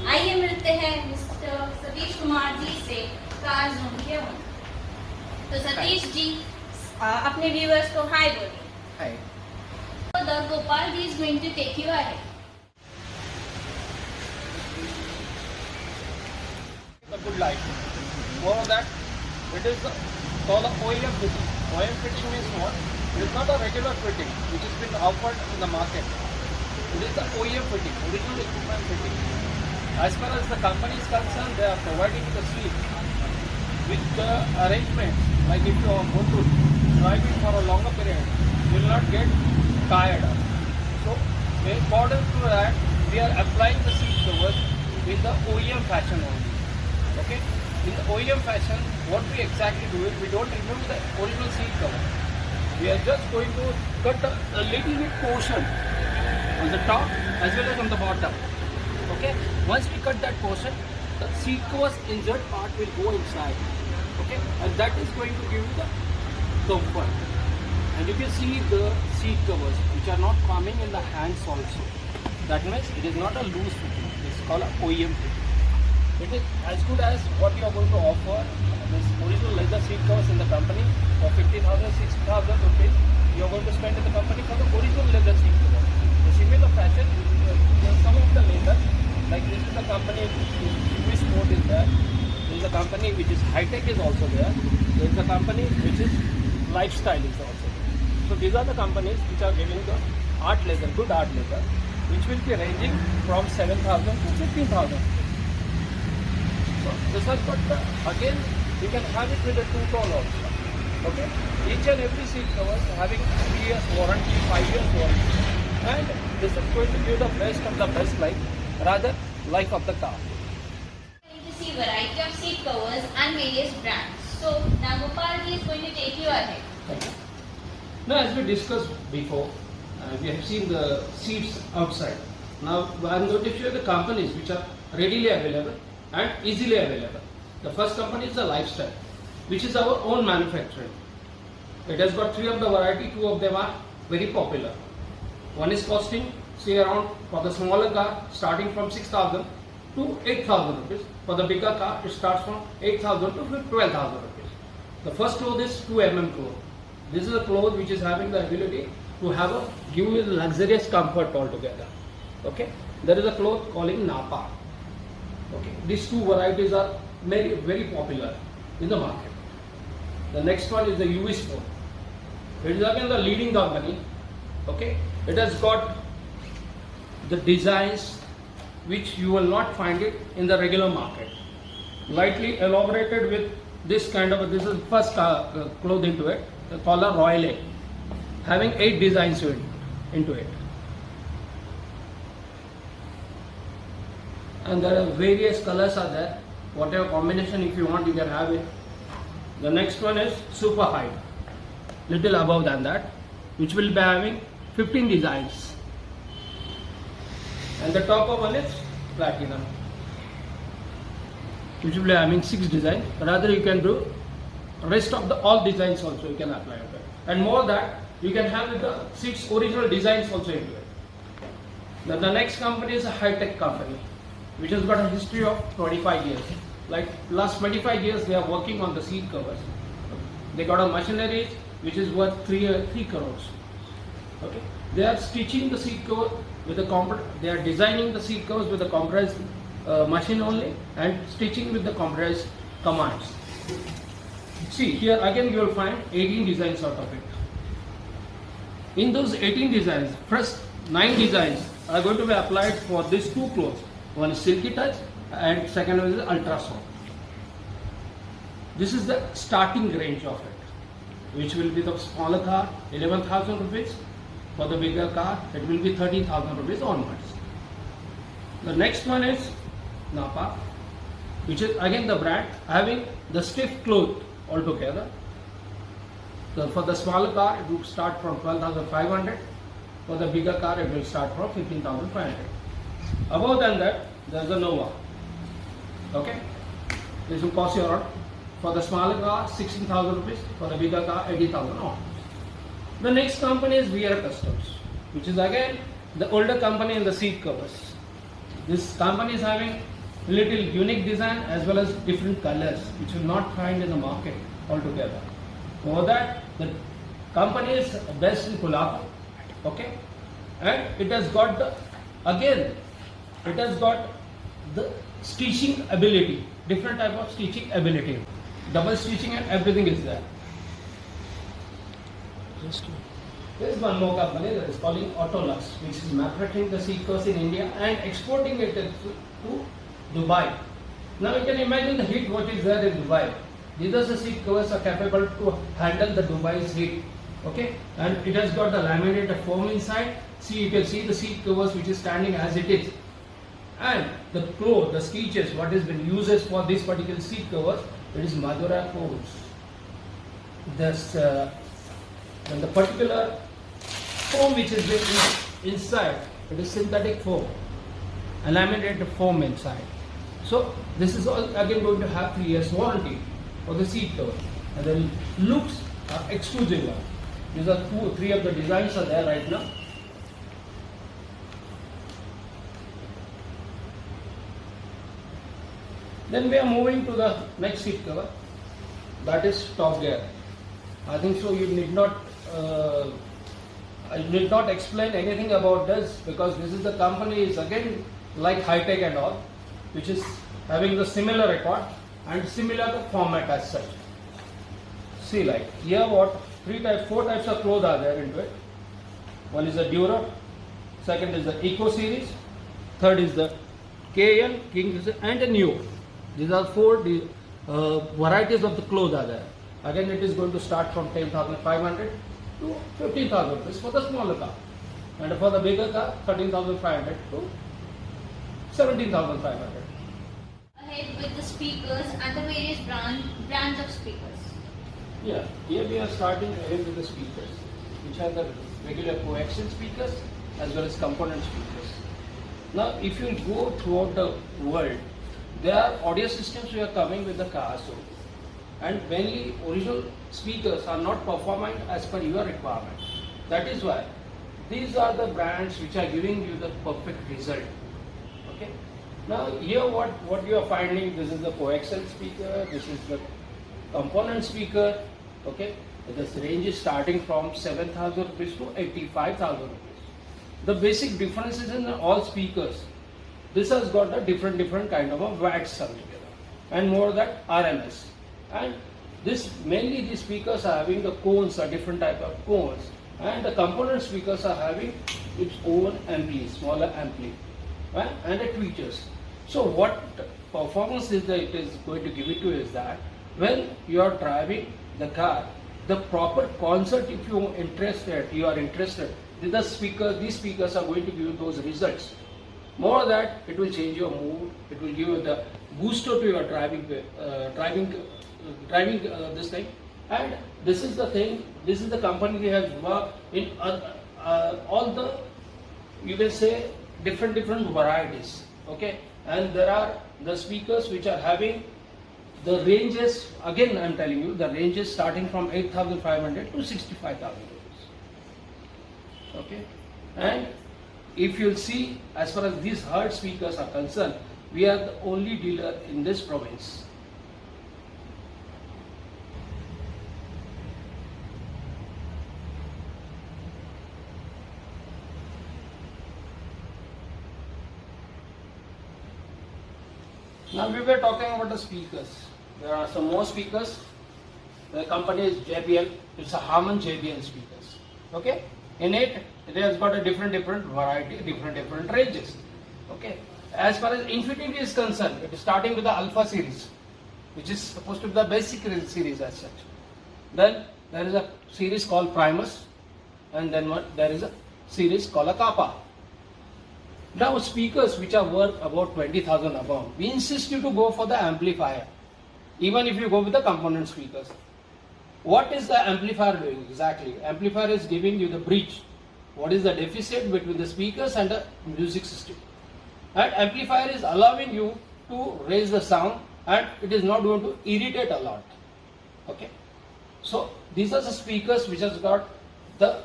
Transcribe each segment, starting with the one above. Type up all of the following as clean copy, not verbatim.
आइए मिलते हैं मिस्टर सतीश कुमार जी से, कार जोन के ओनर। तो सतीश जी अपने व्यूअर्स को हाय बोलिए। Hi. So the Gopal ji is going to take you ahead. The good light. More of that, it is called a OEM fitting. OEM fitting means what? It is not a regular fitting which has been offered in the market. It is the OEM fitting, original equipment fitting. As far as the company is concerned, they are providing the seat with the arrangements. Like if you are going to drive it for a longer period, you will not get tired. So, in accordance to that, we are applying the seat covers in the OEM fashion only. Okay? In the OEM fashion, what we exactly do is we don't remove the original seat cover. We are just going to cut a little bit portion on the top as well as on the bottom. Okay? Once we cut that portion, the seat cover's injured part will go inside. Okay? And that is going to give you the comfort. And you can see the seat covers which are not coming in the hands also. That means it is not a loose fitting. It is called a OEM fitting. It is as good as what you are going to offer. This original leather seat covers in the company for 50,000, 60,000 rupees. You are going to spend in the company for the original leather seat cover. The similar fashion, some of the leather, like this is the company, US Sport is there. There is a company which is High-Tech is also there. There is a company which is Lifestyle is also there. So these are the companies which are giving the art leather, good art leather, which will be ranging from 7,000 to 15,000. So this has got the, again, you can have it with a two-tone also. Okay? Each and every seat covers having 3 years warranty, 5 years warranty. And this is going to give the best of the best life, rather life of the car. Going to see variety of seat covers and various brands. So now Gopal ji is going to take you ahead. Thank you. Now, as we discussed before, we have seen the seats outside. Now, I am going to show you the companies which are readily available and easily available. The first company is the Lifestyle, which is our own manufacturing. It has got 3 of the variety, 2 of them are very popular. One is costing, say around, for the smaller car, starting from 6,000 to 8,000 rupees. For the bigger car, it starts from 8,000 to 12,000 rupees. The first cloth is 2 mm cloth. This is a cloth which is having the ability to have a give you luxurious comfort altogether. Okay, there is a cloth calling Napa. Okay, these 2 varieties are very very popular in the market. The next one is the US Sport. It is again the leading company. Okay, it has got the designs which you will not find it in the regular market. Lightly elaborated with this kind of this is first cloth into it. The color Royal A, having 8 designs into it. And there are various colors are there. Whatever combination if you want you can have it. The next one is Super High, little above than that, which will be having 15 designs. And the top of one is Platinum, which will be having 6 designs. Rather you can do rest of the all designs also you can apply it. And more that you can have with the 6 original designs also into it. Now the next company is a High-Tech company, which has got a history of 25 years. Like last 25 years they are working on the seat covers. They got a machinery which is worth 3 crores. Okay, they are stitching the seat cover with the they are designing the seat covers with the compressed machine only and stitching with the compressed commands. See here again you will find 18 designs out of it. In those 18 designs, first 9 designs are going to be applied for these 2 clothes. One is Silky Touch and second one is Ultra Soft. This is the starting range of it, which will be the smaller car 11,000 rupees. For the bigger car it will be 30,000 rupees onwards. The next one is Napa, which is again the brand having the stiff cloth altogether. So for the smaller car it will start from 12,500. For the bigger car it will start from 15,500. Above than that there is a Nova. Okay, this will cost you around, for the smaller car 16,000 rupees, for the bigger car 80,000 on. The next company is VR Customs, which is again the older company in the seat covers. This company is having little unique design as well as different colors which you will not find in the market altogether. For that, the company is based in Kolhapur, okay, and it has got the stitching ability, different type of stitching ability, double stitching and everything is there. There is one more company that is calling Autolux, which is manufacturing the seat covers in India and exporting it to Dubai. Now you can imagine the heat what is there in Dubai. These are the seat covers are capable to handle the Dubai's heat. Okay, and it has got the laminated foam inside. See, you can see the seat covers which is standing as it is. And the cloth, the stitches, what has been used for this particular seat covers, it is Madura codes. This and the particular foam which is inside, it is synthetic foam, a laminated foam inside. So this is all again going to have 3 years warranty for the seat cover, and the looks are exclusive one. These are 2 or 3 of the designs are there right now. Then we are moving to the next seat cover, that is Top Gear. I think so you need not I did not explain anything about this, because this is the company is again like Hi-Tech and all, which is having the similar record and similar format as such. See, like here what 4 types of clothes are there into it. One is the Dura, second is the Eco series, third is the KN, King and a Neo. These are 4 varieties of the clothes are there. Again, it is going to start from 10,500 to 15,000 rupees for the smaller car, and for the bigger car 13,500 to 17,500. Ahead with the speakers and the various brands of speakers. Yeah, here we are starting ahead with the speakers, which are the regular coaxial speakers as well as component speakers. Now, if you go throughout the world, there are audio systems which are coming with the car also. And mainly original speakers are not performing as per your requirement. That is why these are the brands which are giving you the perfect result. Okay. Now here what you are finding, this is the coaxial speaker, this is the component speaker. Okay. This range is starting from 7,000 rupees to 85,000 rupees. The basic difference is in all speakers. This has got a different kind of a watts altogether, and more that RMS. And this mainly the speakers are having the cones, are different type of cones, and the component speakers are having its own ampli, smaller ampli, and the tweeters. So what performance is that it is going to give it to you is that when you are driving the car, the proper concert, if you are interested, these speakers are going to give you those results. More that it will change your mood, it will give you the booster to your driving this thing. And this is the thing, this is the company that has worked in all the, you can say, different varieties. Okay, and there are the speakers which are having the ranges, again I am telling you, the ranges starting from 8,500 to 65,000 rupees. Okay, and if you see, as far as these Hertz speakers are concerned, we are the only dealer in this province. Now we were talking about the speakers. There are some more speakers. The company is JBL. It's a Harman JBL speakers. Okay. In it has got a different variety, different ranges. Okay. As far as Infinity is concerned, it is starting with the Alpha series, which is supposed to be the basic series as such. Then there is a series called Primus, and then there is a series called a Kappa. Now speakers which are worth about 20,000 above, we insist you to go for the amplifier, even if you go with the component speakers. What is the amplifier doing exactly? Amplifier is giving you the bridge. What is the deficit between the speakers and the music system? And amplifier is allowing you to raise the sound, and it is not going to irritate a lot. Okay. So these are the speakers which has got the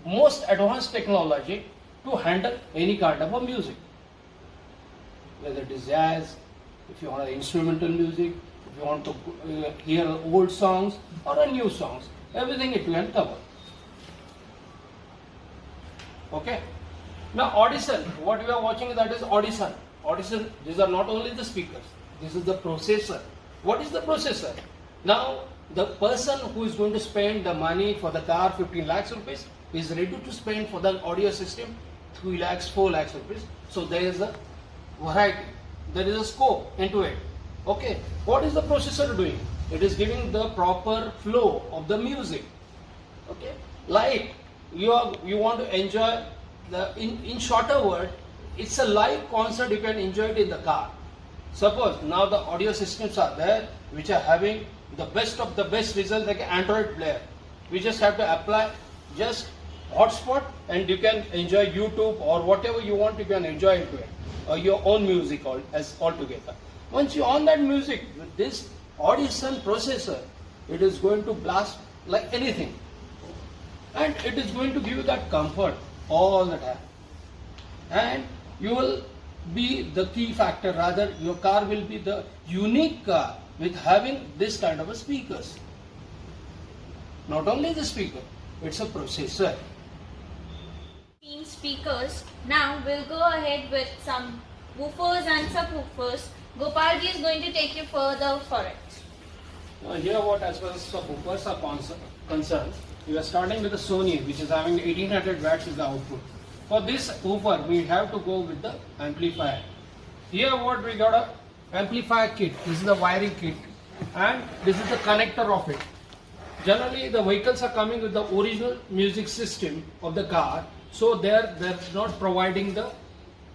most advanced technology to handle any kind of a music, whether it is jazz, if you want instrumental music, if you want to hear old songs or new songs, everything it can cover. Okay. Now Audition, what we are watching, that is Audition. Audition, these are not only the speakers, this is the processor. What is the processor? Now the person who is going to spend the money for the car 15 lakhs rupees is ready to spend for the audio system 3 lakhs, 4 lakhs rupees. So there is a variety, there is a scope into it. Okay, what is the processor doing? It is giving the proper flow of the music. Okay, like you want to enjoy the in shorter word, it's a live concert. You can enjoy it in the car. Suppose now the audio systems are there which are having the best of the best results, like an Android player. We just have to apply just hotspot and you can enjoy YouTube or whatever you want. You can enjoy it, or your own music altogether. Once you on that music with this Audition processor, it is going to blast like anything, and it is going to give you that comfort all the time, and you will be the key factor. Rather, your car will be the unique car with having this kind of a speakers. Not only the speaker, it's a processor. Speakers. Now we'll go ahead with some woofers and subwoofers. Gopalji is going to take you further for it. Now here what as far as subwoofers are concerned, we are starting with the Sony, which is having 1800 watts is the output. For this woofer, we have to go with the amplifier. Here what we got, a amplifier kit. This is the wiring kit, and this is the connector of it. Generally the vehicles are coming with the original music system of the car, so they're not providing the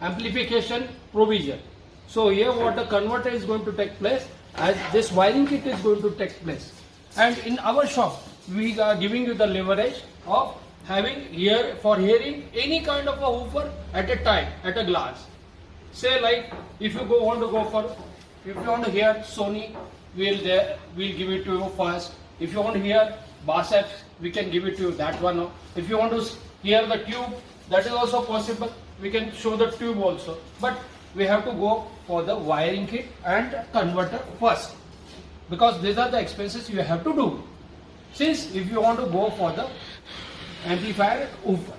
amplification provision. So here what the converter is going to take place, as this wiring kit is going to take place. And in our shop, we are giving you the leverage of having here for hearing any kind of a woofer at a time, at a glance. Say like if you want to hear Sony, we'll give it to you first. If you want to hear Bass F, we can give it to you that one. If you want to hear the tube, that is also possible. We can show the tube also. But we have to go for the wiring kit and converter first, because these are the expenses you have to do. Since if you want to go for the amplifier woofer.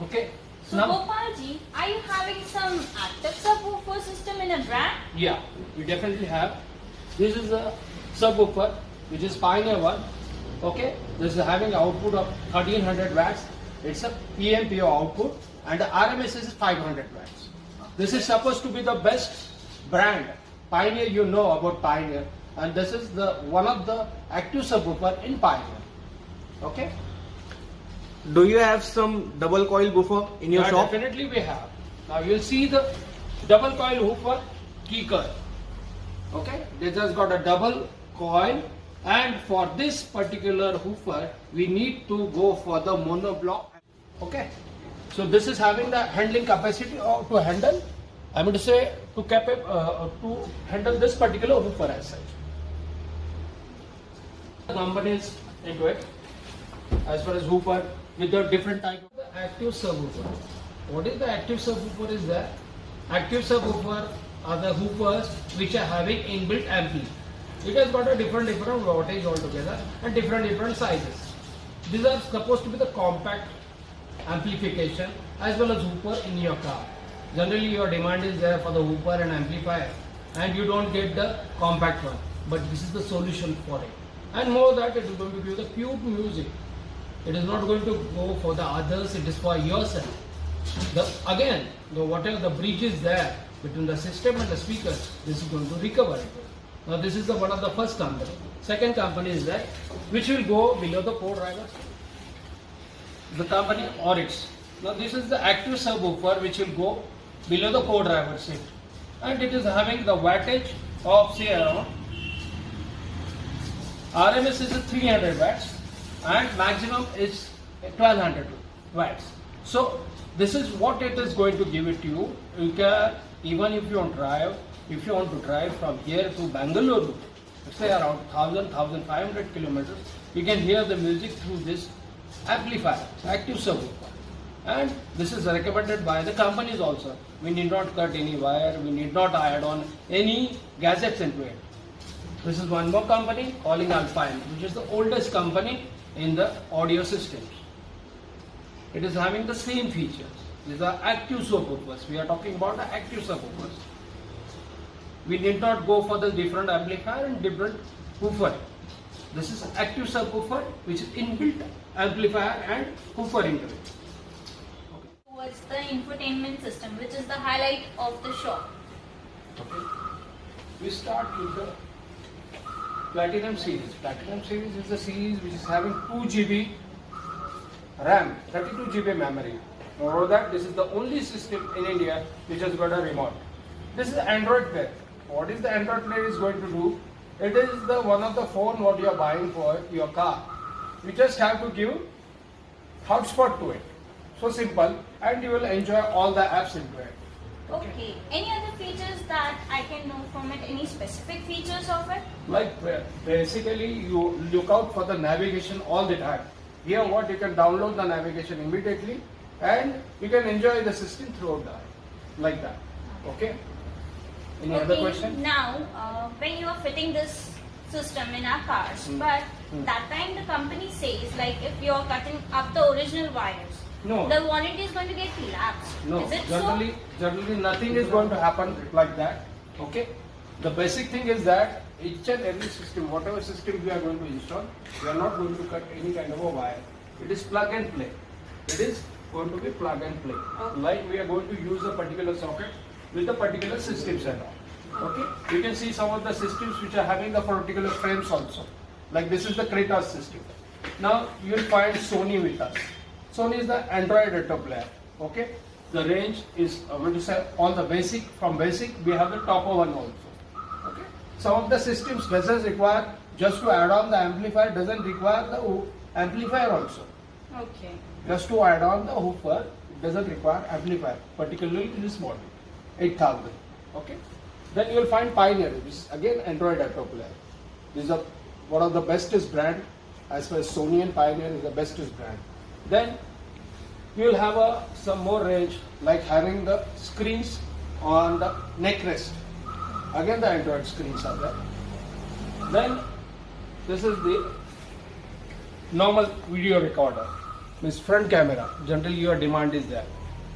Okay. So Gopalji, are you having some active subwoofer system in a brand? Yeah, we definitely have. This is a subwoofer which is Pioneer one. Okay, this is having output of 1300 watts. It's a PMPO output, and the RMS is 500 watts. This is supposed to be the best brand. Pioneer, you know about Pioneer, and this is the one of the active subwoofer in Pioneer. Okay. Do you have some double coil woofer in your shop? Definitely we have. Now you will see the double coil woofer Keeker. Okay, this has got a double coil, and for this particular woofer we need to go for the monoblock. Okay, so this is having the handling capacity to handle, I mean to say to handle this particular woofer as such. The companies into it as far as woofer with the different type of the active subwoofer. What is the active subwoofer is that? Active subwoofer are the woofers which are having inbuilt ampli. It has got a different wattage altogether and different sizes. These are supposed to be the compact amplification as well as woofer in your car. Generally your demand is there for the woofer and amplifier, and you don't get the compact one, but this is the solution for it. And more that it is going to give the pure music. It is not going to go for the others, it is for yourself. Whatever the bridge is there between the system and the speakers, this is going to recover it. Now this is one of the first company. Second company is that which will go below the co-driver. The company Oryx. Now this is the active subwoofer which will go below the co-driver seat, and it is having the wattage of say around RMS is 300 watts and maximum is 1200 watts. So this is what it is going to give it to you. You can, even if you want to drive from here to Bangalore, say around 1000-1500 kilometers, you can hear the music through this amplifier, active subwoofer. And this is recommended by the companies also. We need not cut any wire, we need not add on any gadgets into it. This is one more company calling Alpine, which is the oldest company in the audio systems. It is having the same features. These are active subwoofers. We are talking about the active subwoofers. We need not go for the different amplifier and different woofer. This is active subwoofer, which is inbuilt amplifier and woofer into it. Towards the infotainment system, which is the highlight of the shop. Okay. We start with the Platinum series. Platinum series is the series which is having 2 GB RAM, 32 GB memory. Moreover that, this is the only system in India which has got a remote. This is Android Play. What is the Android Play is going to do? It is the one of the phone what you are buying for your car. You just have to give hotspot to it. So simple, and you will enjoy all the apps into it. Okay. Any other features that I can know from it? Any specific features of it? Like basically you look out for the navigation all the time. Here what you can download the navigation immediately and you can enjoy the system throughout the day. Like that. Okay? Any other question? Now, when you are fitting this system in our cars, but that time the company says like if you are cutting up the original wires, No. the warranty is going to get lapsed. No, Is it generally nothing is going to happen like that. Okay? The basic thing is that each and every system, whatever system we are going to install, we are not going to cut any kind of a wire. It is plug and play. It is going to be plug and play. Okay. Like we are going to use a particular socket with a particular system setup. Okay? You can see some of the systems which are having the particular frames also. Like this is the Kratos system. Now you will find Sony with us. Sony is the Android auto player. Okay, the range is going to say all the basic. From basic, we have the topper one also. Okay, some of the systems doesn't require just to add on the amplifier. Doesn't require the amplifier also. Okay. Just to add on the woofer, it doesn't require amplifier. Particularly in this model, 8000. Okay, then you will find Pioneer, which is again Android auto player. This is one of the bestest brand as far as Sony and Pioneer is the bestest brand. Then you will have some more range like having the screens on the neck rest. Again the Android screens are there. Then this is the normal video recorder. Means front camera. Generally your demand is there.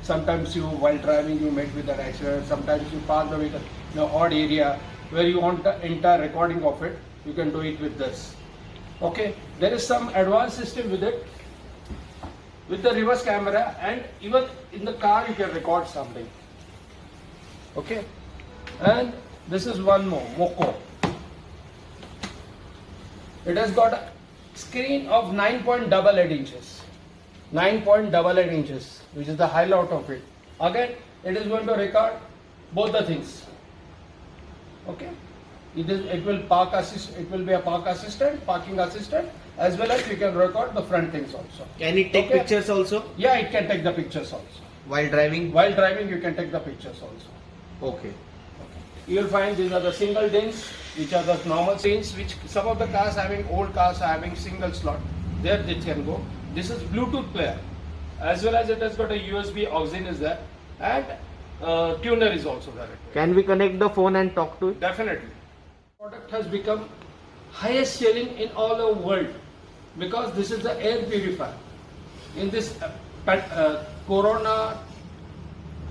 Sometimes you while driving you meet with an accident. Sometimes you park the vehicle in an odd area where you want the entire recording of it. You can do it with this. Okay. There is some advanced system with it. With the reverse camera, and even in the car you can record something. Okay, and this is one more Moco. It has got a screen of 9.88 inches. 9.88 inches, which is the highlight of it. Again, it is going to record both the things. Okay, it will park assist. It will be a parking assistant, as well as you can record the front things also. Can it take pictures also? Yeah, it can take the pictures also. While driving? While driving, you can take the pictures also. Okay. You will find these are the single DINs, which are the normal DINs, which some of the cars having, old cars are having single slot. There they can go. This is Bluetooth player, as well as it has got a USB aux-in is there, and tuner is also there. Can we connect the phone and talk to it? Definitely. Product has become highest selling in all the world because this is the air purifier. In this corona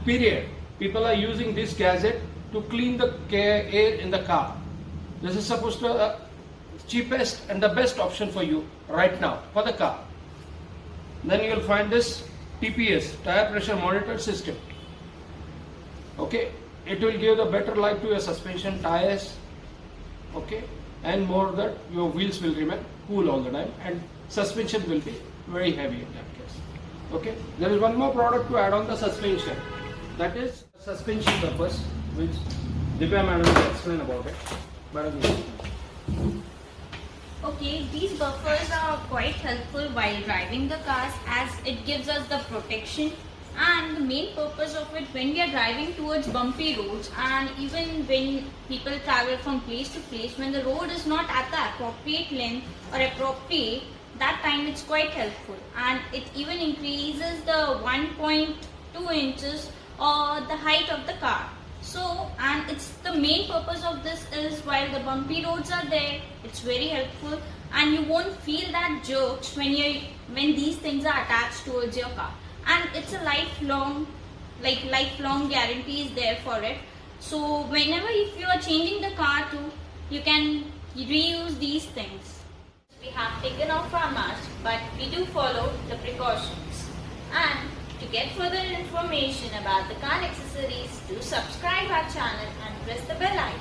period, people are using this gadget to clean the air in the car. This is supposed to be cheapest and the best option for you right now for the car. Then you will find this TPS, tire pressure monitor system. Okay, it will give the better life to your suspension, tires. Okay, and more that your wheels will remain cool all the time and suspension will be very heavy in that case. Okay, there is one more product to add on the suspension, that is suspension buffers, which Divya madam will explain about it. Madam, Okay, these buffers are quite helpful while driving the cars as it gives us the protection, and the main purpose of it when we are driving towards bumpy roads and even when people travel from place to place, when the road is not at the appropriate length or appropriate, that time it's quite helpful, and it even increases the 1.2 inches or the height of the car. So, and it's the main purpose of this is while the bumpy roads are there, it's very helpful, and you won't feel that jerks when these things are attached towards your car. And it's a lifelong guarantee is there for it. So whenever if you are changing the car too, you can reuse these things. We have taken off our mask, but we do follow the precautions. And to get further information about the car accessories, do subscribe our channel and press the bell icon.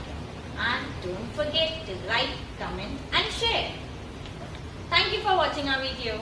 And don't forget to like, comment and share. Thank you for watching our video.